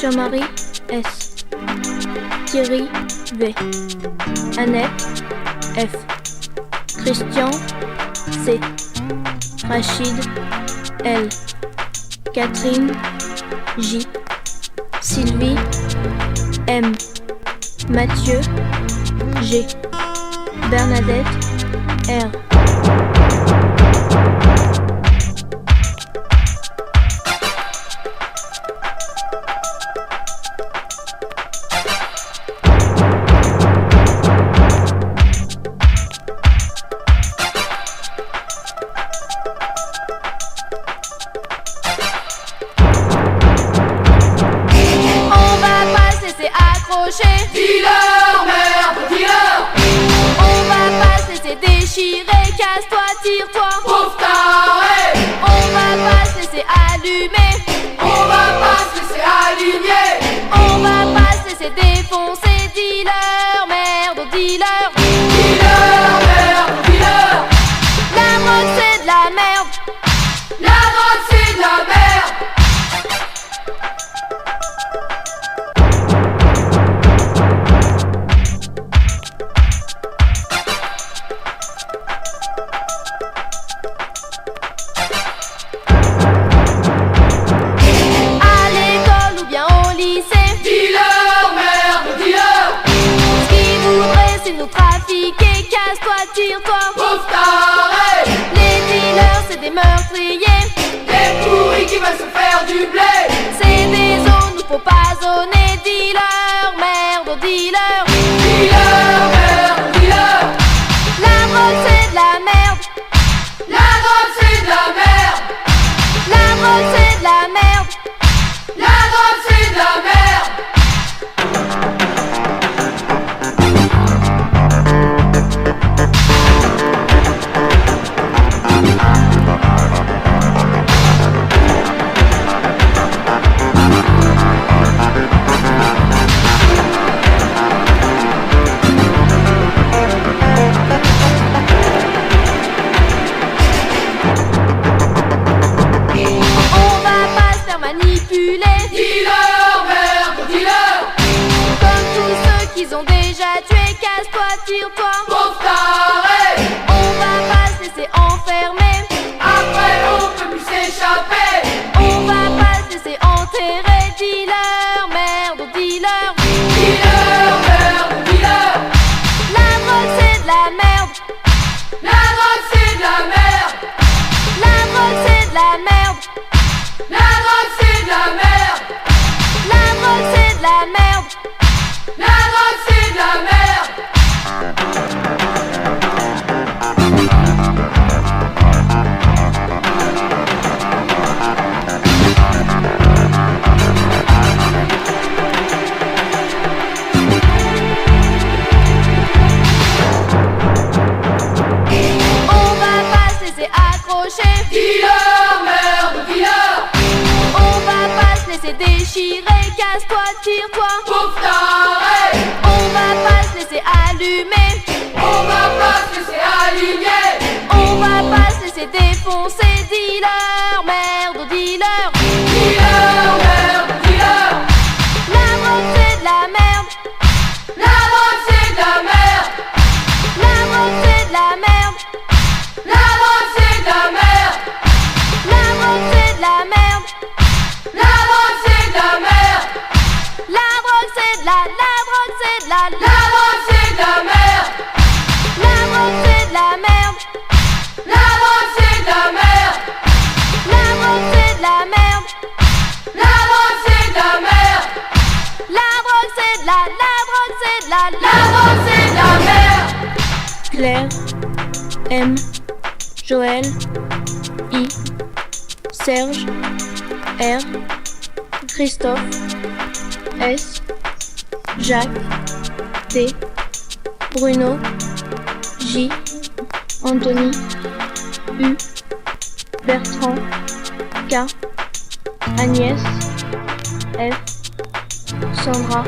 Jean-Marie S. Thierry V. Annette F. Christian C. Rachid L. Catherine J. Sylvie M. Mathieu G. Bernadette R. Dis-leur, merde, dis-leur. On va pas se laisser déchirer, casse-toi, tire-toi. Pauvre taré. On va pas se laisser allumer. On va pas se laisser aligner. On va pas se laisser défoncer, dis-leur, merde, dis-leur. Dis-leur, merde, dis-leur. La drogue c'est de la merde. La drogue c'est de la merde. Dis-leur, merde, dis-leur. Ce qu'ils voudraient c'est nous trafiquer, casse-toi, tire-toi. Pauvre taré. Les dealers c'est des meurtriers, des pourris qui veulent se faire du blé. C'est des zones où faut pas zoner. Dis-leur, merde, dis-leur. Dis-leur, merde, dis-leur. La drogue c'est de la merde. La drogue c'est de la merde. La drogue c'est de la merde. La drogue c'est de la merde. Manipuler. Dis-leur, merde, dis-leur. Comme tous ceux qu'ils ont déjà tué, casse-toi, tire-toi. Pauvre taré. On va pas se laisser enfermer. Après on peut plus s'échapper. On va pas se laisser enterrer. Dis-leur, merde, dis-leur. Dis-leur, merde, dis-leur. La drogue c'est de la merde. La drogue c'est de la merde. La drogue c'est de la merde. La drogue c'est de la merde. La drogue c'est de la merde. La drogue c'est de la merde. On va pas se laisser accrocher. Dis-leur, merde, dis-leur. On va pas se laisser déchirer, casse-toi, tire-toi. Pauvre taré. On va pas se laisser allumer. On va pas se laisser aligner. On va pas se laisser défoncer, dis-leur, merde, dis-leur. Dis-leur, merde, dis-leur. La drogue c'est de la merde. La drogue c'est de la merde. La drogue c'est de la merde. La drogue c'est de la merde. La drogue c'est de la merde. La drogue c'est de la merde. La drogue c'est de la drogue c'est de la drogue c'est de la merde. La drogue c'est de la merde. La drogue c'est de la merde. La drogue c'est de la merde. La drogue c'est de la merde. La drogue c'est de la drogue c'est de la drogue c'est de la merde. Claire M. Joël I. Serge R. Christophe S. Jacques T. Bruno J. Anthony U. Bertrand K. Agnès F. Sandra